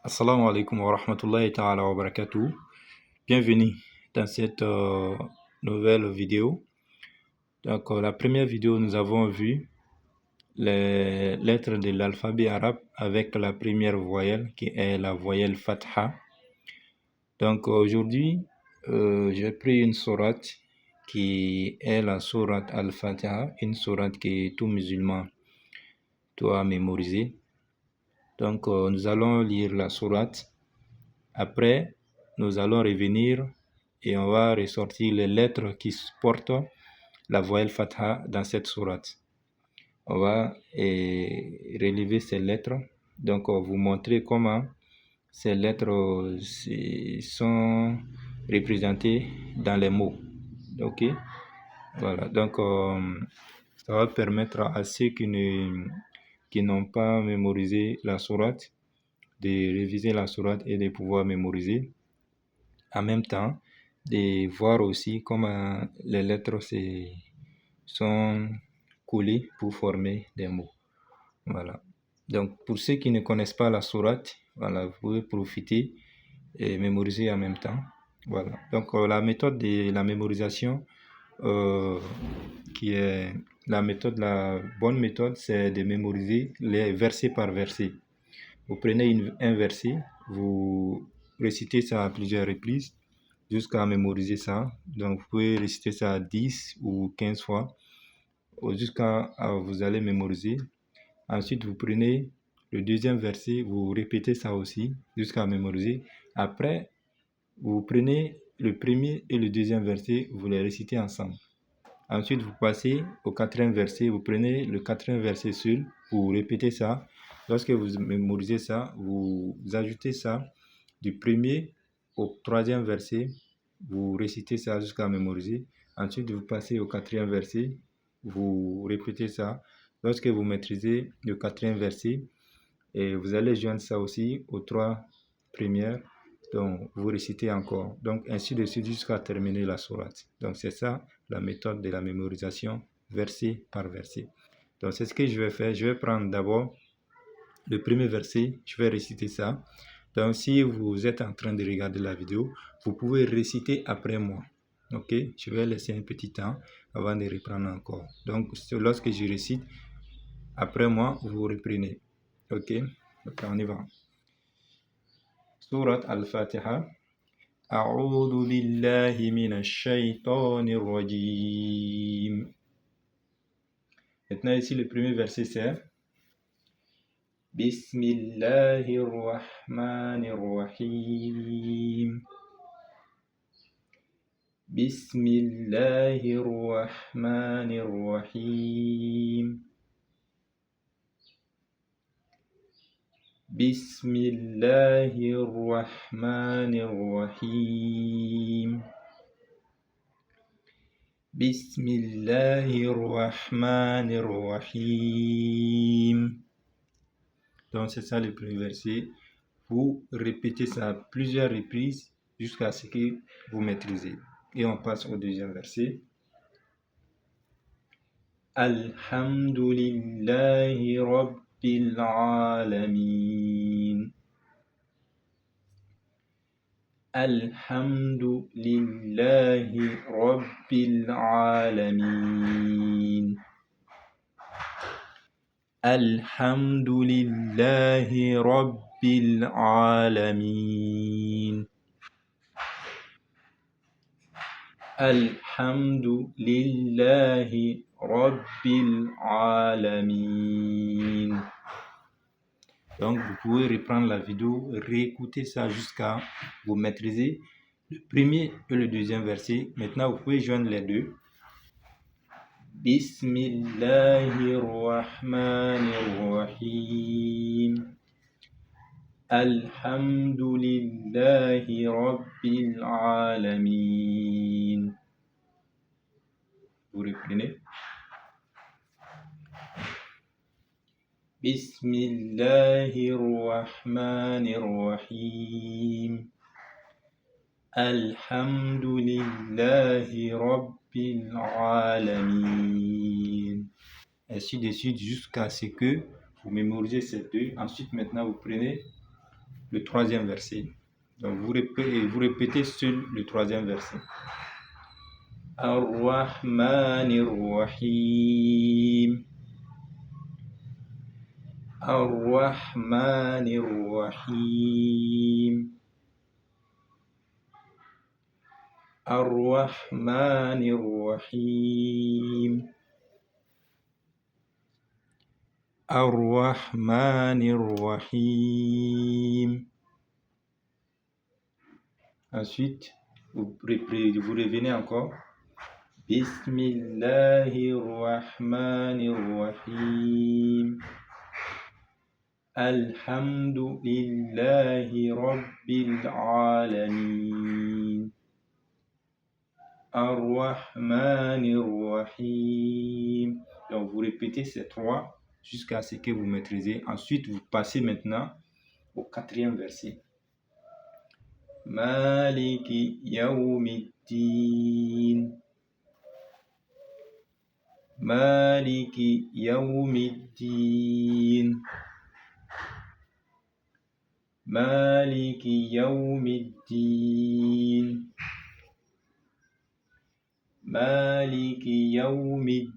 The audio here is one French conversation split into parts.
Assalamu alaikum wa rahmatullahi ta'ala wa barakatuh. Bienvenue dans cette nouvelle vidéo. Donc, la première vidéo, nous avons vu les lettres de l'alphabet arabe avec la première voyelle qui est la voyelle Fatha. Donc, aujourd'hui, j'ai pris une sourate qui est la sourate Al-Fatiha, une sourate que tout musulman doit mémoriser. Donc, nous allons lire la sourate. Après, nous allons revenir et on va ressortir les lettres qui portent la voyelle Fatha dans cette sourate. On va relever ces lettres. Donc, on va vous montrer comment ces lettres sont représentées dans les mots. Ok? Voilà. Donc, ça va permettre à ceux qui n'ont pas mémorisé la sourate de réviser la sourate et de pouvoir mémoriser. En même temps, de voir aussi comment les lettres sont collées pour former des mots. Voilà. Donc, pour ceux qui ne connaissent pas la sourate, voilà, vous pouvez profiter et mémoriser en même temps. Voilà. Donc, la méthode de la mémorisation, qui est la bonne méthode, c'est de mémoriser les versets par verset. Vous prenez un verset, vous récitez ça à plusieurs reprises jusqu'à mémoriser ça. Donc, vous pouvez réciter ça 10 ou 15 fois jusqu'à vous allez mémoriser. Ensuite, vous prenez le deuxième verset, vous répétez ça aussi jusqu'à mémoriser. Après, vous prenez le premier et le deuxième verset, vous les récitez ensemble. Ensuite, vous passez au quatrième verset, vous prenez le quatrième verset seul, vous répétez ça. Lorsque vous mémorisez ça, vous ajoutez ça du premier au troisième verset, vous récitez ça jusqu'à mémoriser. Ensuite, vous passez au quatrième verset, vous répétez ça. Lorsque vous maîtrisez le quatrième verset, et vous allez joindre ça aussi aux trois premières. Donc, vous récitez encore. Donc, ainsi de suite jusqu'à terminer la sourate. Donc, c'est ça la méthode de la mémorisation, verset par verset. Donc, c'est ce que je vais faire. Je vais prendre d'abord le premier verset. Je vais réciter ça. Donc, si vous êtes en train de regarder la vidéo, vous pouvez réciter après moi. Ok? Je vais laisser un petit temps avant de reprendre encore. Donc, lorsque je récite, après moi, vous reprenez. Ok? Ok, on y va. Surat Al-Fatiha. أعوذ بالله من الشيطان الرجيم. Maintenant ici le premier verset c'est بسم الله الرحمن الرحيم. بسم الله الرحمن الرحيم. بسم الله الرحمن الرحيم. بسم الله الرحمن الرحيم. Donc c'est ça le premier verset. Vous répétez ça plusieurs reprises jusqu'à ce que vous maîtrisez. Et on passe au deuxième verset. Alhamdulillahi Rabbil Alamin. Alhamdulillahi Rabbil Alamin. Alhamdulillahi Rabbil Alamin. Alhamdulillahi Rabbil Alamin. Donc, vous pouvez reprendre la vidéo, réécouter ça jusqu'à vous maîtriser le premier et le deuxième verset. Maintenant, vous pouvez joindre les deux. Bismillahirrahmanirrahim. Alhamdulillahi Rabbil Alamin. Vous reprenez. Bismillahirrahmanirrahim. Alhamdulillahi Rabbil Alamin. Ainsi de suite jusqu'à ce que vous mémorisez ces deux. Ensuite, maintenant, vous prenez le troisième verset. Donc vous répétez sur le troisième verset. Ar-Rahman Ar-Rahim. Ar-Rahman Ar-Rahim. Ar-Rahman Ar-Rahim. Ar-Rahman Ar-Rahim. Ensuite, vous revenez encore. Bismillahirrahmanirrahim. Alhamdulillahi Rabbil Alamin. Ar-Rahmanir-Rahim. Donc vous répétez ces trois jusqu'à ce que vous maîtrisez. Ensuite, vous passez maintenant au quatrième verset. Maliki Yawmiddin. Maliki Yawmiddin. Maliki Yawmiddin. Maliki Yawmiddin.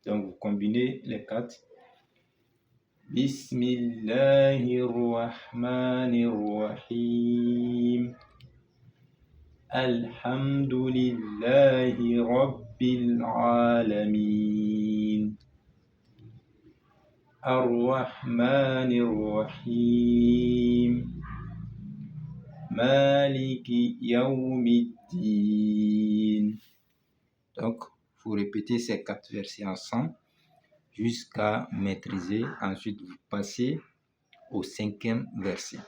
Donc vous combinez les quatre. Bismillahirrahmanirrahim. Alhamdulillahi Rabbil Alamin. Ar-Rahmanir-Rahim. Maliki Yawmiddin. Donc, vous répétez ces quatre versets ensemble jusqu'à maîtriser. Ensuite, vous passez au cinquième verset.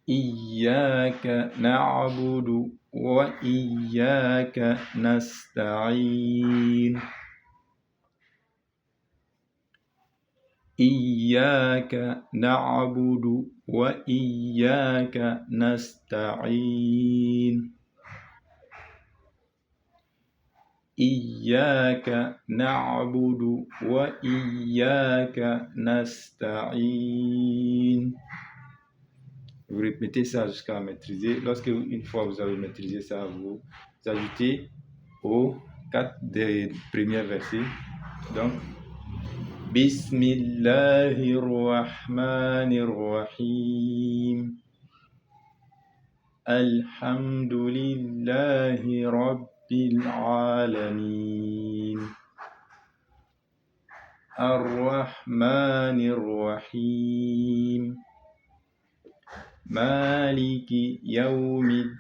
Iyyaka na'budu wa iyyaka nasta'in. Iyyaka na'budu wa iyyaka nasta'in. Iyyaka na'budu wa iyyaka nasta'in. Vous répétez ça jusqu'à maîtriser. Lorsque une fois vous avez maîtrisé ça, vous ajoutez aux quatre des premiers versets. Donc, Bismillahirrahmanirrahim. Alhamdulillahi Rabbil Alamin. Ar-Rahmanir-Rahim. Maliki Yawmiddin.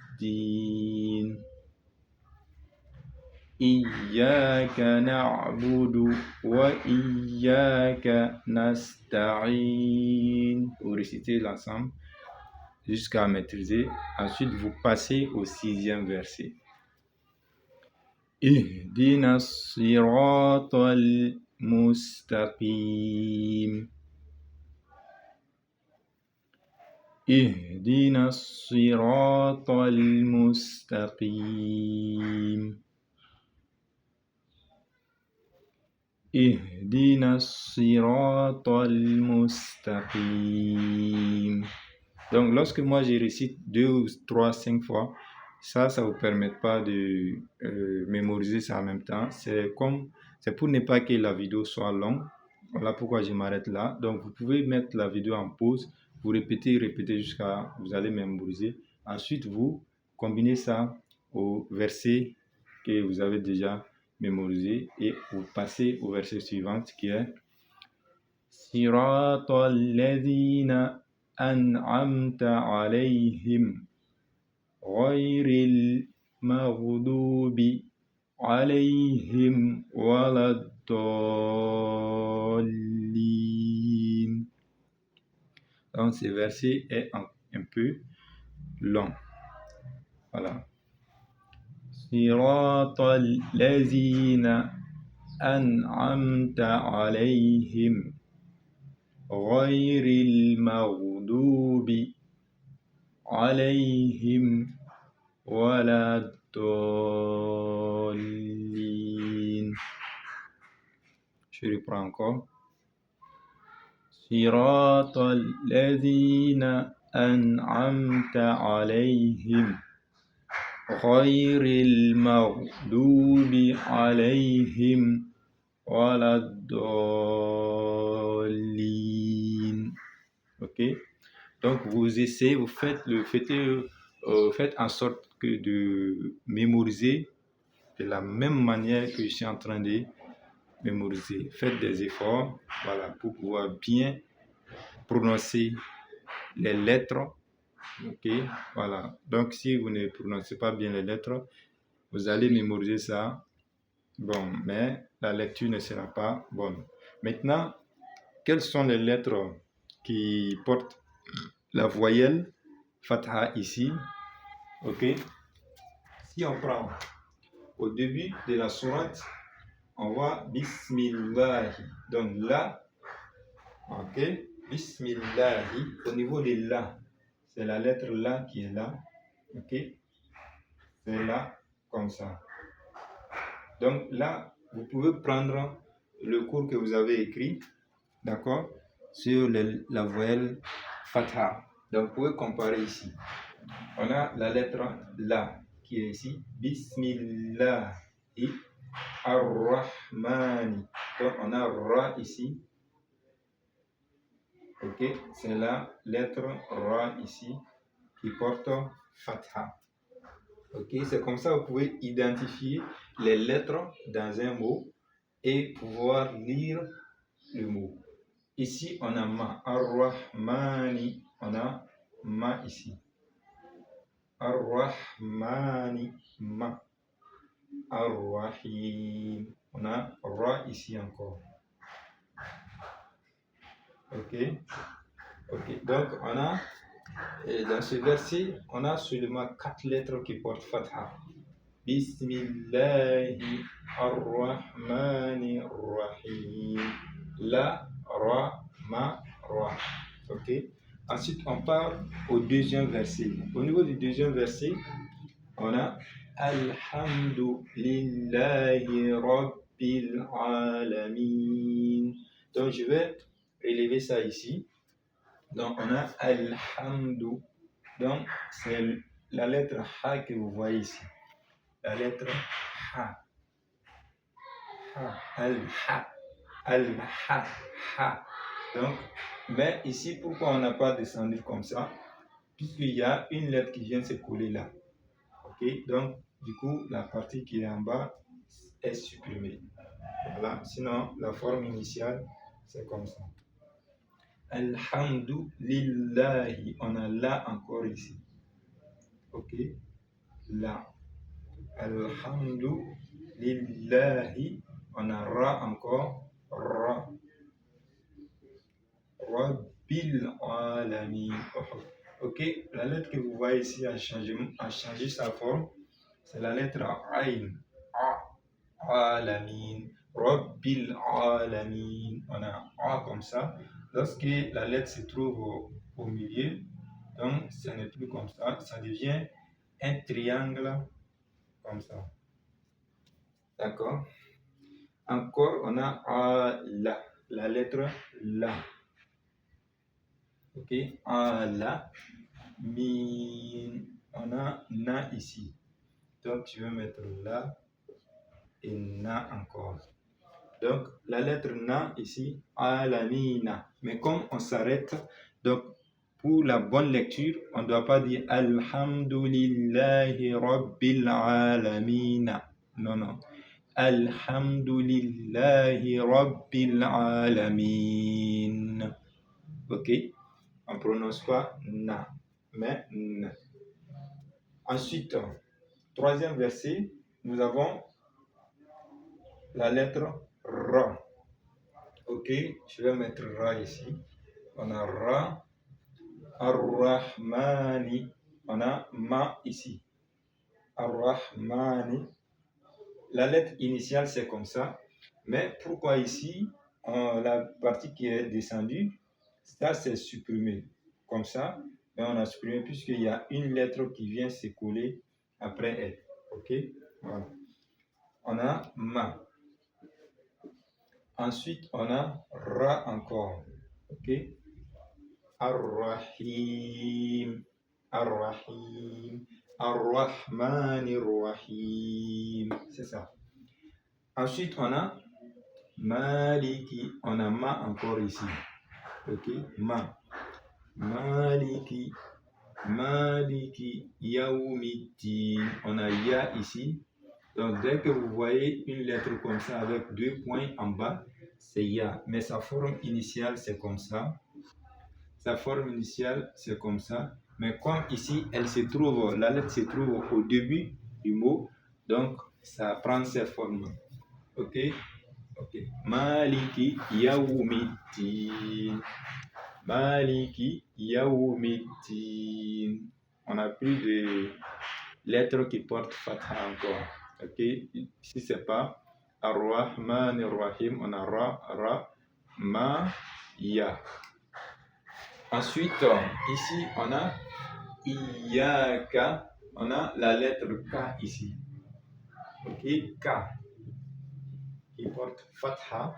Iyyaka na'budu wa iyyaka nasta'in. Vous récitez l'ensemble jusqu'à maîtriser. Ensuite, vous passez au sixième verset. Ihdinas siratal mustaqim. Ihdinas siratal mustaqim. Ihdinas siratal mustaqim. Donc, lorsque moi je récite 2 ou 3, 5 fois, ça vous permet pas de mémoriser ça en même temps. C'est pour ne pas que la vidéo soit longue. Voilà pourquoi je m'arrête là. Donc, vous pouvez mettre la vidéo en pause. Vous répétez jusqu'à vous allez mémoriser. Ensuite, vous combinez ça au verset que vous avez déjà mémorisé et vous passez au verset suivant qui est Siratal ladhina an'amta alayhim ghayril maghdubi alayhim waladdallin. Donc ce verset est un peu long. Voilà. Siratal ladhina an'amta alayhim ghayril maghdubi alayhim waladdallin. Je reprends encore. صراط الذين أنعمت عليهم غير المغضوب عليهم ولا الضالين. Ok? Donc vous essayez, faites en sorte que de mémoriser de la même manière que je suis en train de mémoriser. Faites des efforts, voilà, pour pouvoir bien prononcer les lettres. Ok, voilà. Donc si vous ne prononcez pas bien les lettres, vous allez mémoriser ça. Bon, mais la lecture ne sera pas bonne. Maintenant, quelles sont les lettres qui portent la voyelle Fatha ici? Ok. Si on prend au début de la sourate, on voit Bismillah. Donc là, ok, Bismillah. Au niveau de là, c'est la lettre là qui est là. Ok, c'est là comme ça. Donc là, vous pouvez prendre le cours que vous avez écrit, d'accord, sur la voyelle Fatha. Donc vous pouvez comparer ici. On a la lettre La qui est ici. Bismillah ar-Rahmani. Donc on a Ra ici. Ok, c'est la lettre Ra ici qui porte Fatha. Ok, c'est comme ça que vous pouvez identifier les lettres dans un mot et pouvoir lire le mot. Ici, on a Ma. Ar-Rahmani. On a Ma ici. Ar-Rahmani. Ma. Ar-Rahim. On a Ra ici encore. Ok. Ok. Donc, on a, dans ce verset, on a seulement 4 lettres qui portent Fatha. Bismillahi ar-Rahmani ar-Rahim. La, Ra, Ma, Ra. Ok. Ensuite, on part au deuxième verset. Au niveau du deuxième verset, on a Alhamdulillahi Rabbil Alamin. Donc, je vais élever ça ici. Donc, on a Alhamdu. Donc, c'est la lettre Ha que vous voyez ici. La lettre Ha. Al-Ha. Al-Ha. Ha. Donc, mais ici, pourquoi on n'a pas descendu comme ça? Puisqu'il y a une lettre qui vient se coller là. Ok, donc, du coup, la partie qui est en bas est supprimée. Voilà, sinon, la forme initiale, c'est comme ça. Alhamdulillahi. On a là encore ici. Ok, là. Alhamdulillahi. On a Ra encore. Ra. Rabbil alamin. Ok, la lettre que vous voyez ici a changé sa forme. C'est la lettre Ain. Alamin. Rabbil alamin. On a A comme ça. Lorsque la lettre se trouve au milieu, donc ce n'est plus comme ça. Ça devient un triangle comme ça. D'accord? Encore, on a la lettre La. Ok? La. Min. On a Na ici. Donc, tu veux mettre là et Na encore. Donc, la lettre Na ici, Alamina. Mais comme on s'arrête, donc, pour la bonne lecture, on ne doit pas dire Alhamdulillahi Rabbil Alamina. Non, non. Alhamdulillahi Rabbil Alamin. Ok? On ne prononce pas Na, mais N. Ensuite, troisième verset, nous avons la lettre Ra. Ok, je vais mettre Ra ici. On a Ra, Ar-Rahmani. On a Ma ici. Ar-Rahmani. La lettre initiale, c'est comme ça. Mais pourquoi ici, la partie qui est descendue, ça c'est supprimé. Comme ça, mais on a supprimé puisqu'il y a une lettre qui vient se coller après elle. Ok, voilà. On a Ma. Ensuite, on a Ra encore. Ok. Ar-Rahim, Ar-Rahim, Ar-Rahmanir-Rahim. C'est ça. Ensuite, on a Maliki. On a Ma encore ici. Ok. Ma. Maliki. Maliki. Yaoumiddin. On a Ya ici. Donc, dès que vous voyez une lettre comme ça avec 2 points en bas, c'est Ya. Mais sa forme initiale, c'est comme ça. Sa forme initiale, c'est comme ça. Mais comme ici, la lettre se trouve au début du mot, donc ça prend cette forme. Ok? Ok. Maliki Yawmiddin. Maliki Yawmiddin. On n'a plus de lettres qui portent fatha encore. Ok? Ici, c'est pas Ar-Rahman Ar-Rahim. On a Ra, Ra, Ma, Ya. Ensuite, ici, on a Iyaka. On a la lettre K ici. Ok? K qui porte fatha.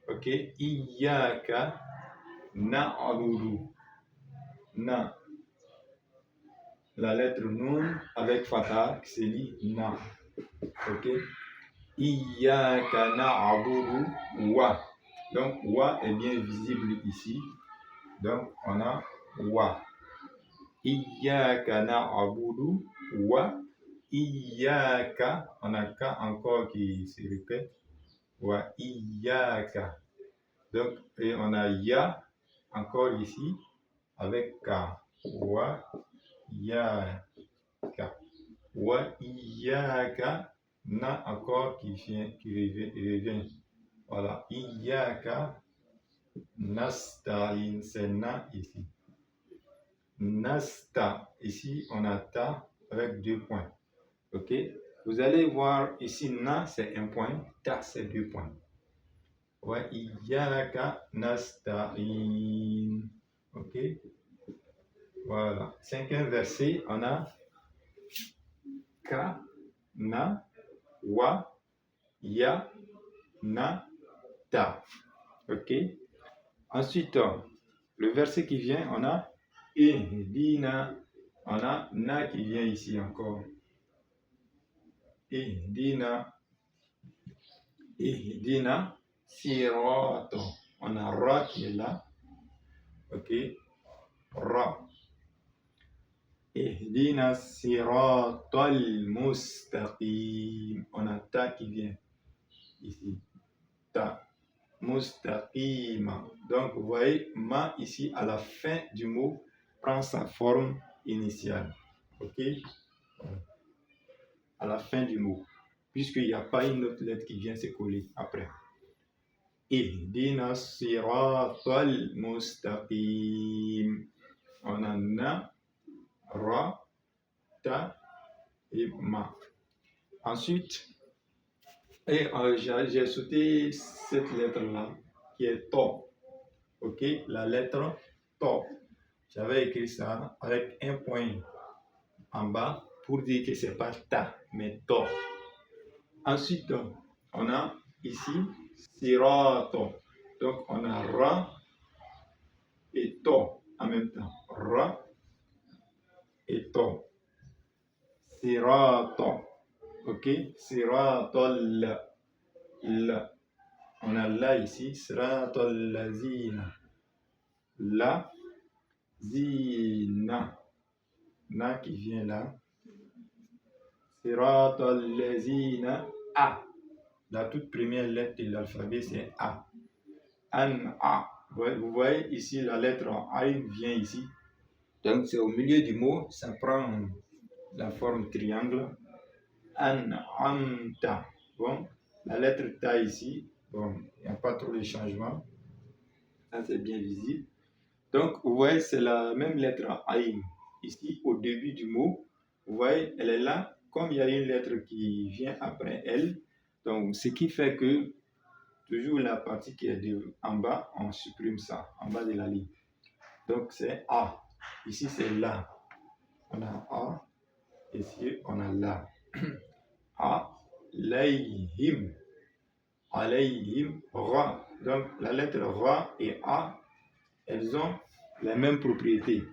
Ok? Iyaka na'budu. Na. La lettre Nun avec fatha qui se lit Na. Ok? Iyaka na'budu wa. Donc, wa est bien visible ici. Donc, on a wa. Iyaka na'budu wa. Iyaka. On a K encore qui se répète. Wa Iyaka. Donc, et on a Ya encore ici avec K. Wa Yaka. Wa Iyaka. Na encore qui revient. Voilà. Iyaka Nasta'in. C'est Na ici. Nasta. Ici, on a Ta avec 2 points. Ok. Vous allez voir ici, Na, c'est 1 point. Ta, c'est 2 points. Wa Iyaka Nasta'in. Ok. Voilà. 5e verset, on a Ka, Na, Wa, Ya, Na, Ta. Ok. Ensuite, le verset qui vient, on a Ihdina. On a Na qui vient ici encore. Ihdina. Ihdina. Sirata. On a Ra qui est là. Ok. Ra. Ihdina siratal mustaqim. On a Ta qui vient ici. Ta. Mustaqima. Donc, vous voyez, Ma ici, à la fin du mot, prend sa forme initiale. Ok? À la fin du mot. Puisqu'il n'y a pas une autre lettre qui vient se coller après. Ihdina siratal mustaqim. On a Na, Ra, Ta et Ma. Ensuite, j'ai sauté cette lettre-là qui est To. Ok, la lettre To. J'avais écrit ça avec 1 point en bas pour dire que c'est pas Ta, mais To. Ensuite, on a ici Sirato. Donc, on a Ra et To en même temps. Ra et To. Sirato. Ok, Siratol. On a La ici, Siratol Lazina. La, Zina. Na qui vient là. Siratol Lazina. A. La toute première lettre de l'alphabet, c'est A. An-A. Vous voyez ici, la lettre A vient ici. Donc, c'est au milieu du mot, ça prend la forme triangle. An-Amta. Bon, la lettre Ta ici, bon, il n'y a pas trop de changements. Ça, c'est bien visible. Donc, vous voyez, c'est la même lettre Aïn. Ici, au début du mot, vous voyez, elle est là. Comme il y a une lettre qui vient après elle, donc ce qui fait que toujours la partie qui est en bas, on supprime ça, en bas de la ligne. Donc, c'est A. Ici, c'est La. On a A. Ici, on a La. A. Layhim. Alayhim. Ra. Donc la lettre Ra et A, elles ont les mêmes propriétés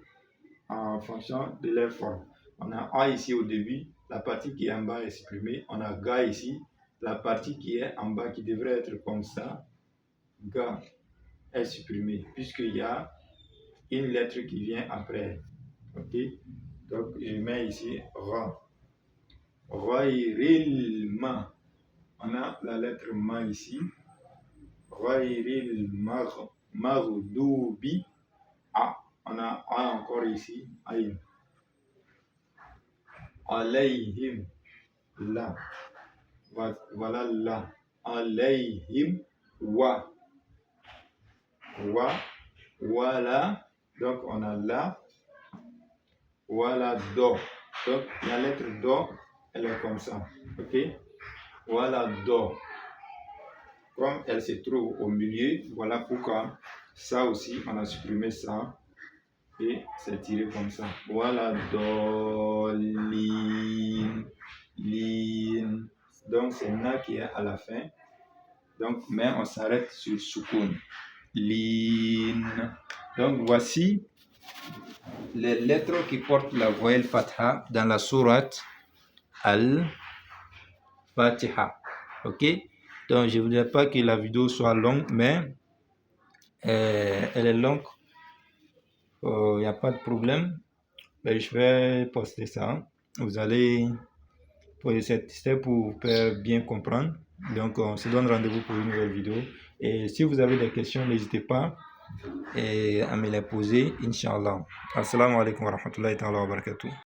en fonction de leur forme. On a A ici au début, la partie qui est en bas est supprimée. On a Ga ici, la partie qui est en bas qui devrait être comme ça, Ga, est supprimée puisqu'il y a une lettre qui vient après. Ok, donc je mets ici Ra. Ghayril-ma. On a la lettre Ma ici. Ghayril maghdubi. A. On a A encore ici. Aïn. Alayhim. La. Voilà la. Alayhim. Wa. Wa. Voilà. Donc on a la. Voilà do. Donc la lettre do, elle est comme ça. Ok. Voilà do. Comme elle se trouve au milieu, voilà pourquoi ça aussi, on a supprimé ça et c'est tiré comme ça. Voilà do, lin, lin. Donc c'est na qui est à la fin. Donc, mais on s'arrête sur soukoun. Lin. Donc voici les lettres qui portent la voyelle fatha dans la sourate Al-Fatiha. Ok? Donc, je ne voudrais pas que la vidéo soit longue, mais elle est longue. Il n'y a pas de problème. Mais je vais poster ça. Vous allez poser cette step pour vous faire bien comprendre. Donc, on se donne rendez-vous pour une nouvelle vidéo. Et si vous avez des questions, n'hésitez pas à me les poser, Inch'Allah. Assalamu alaikum wa rahmatullahi wa barakatuh.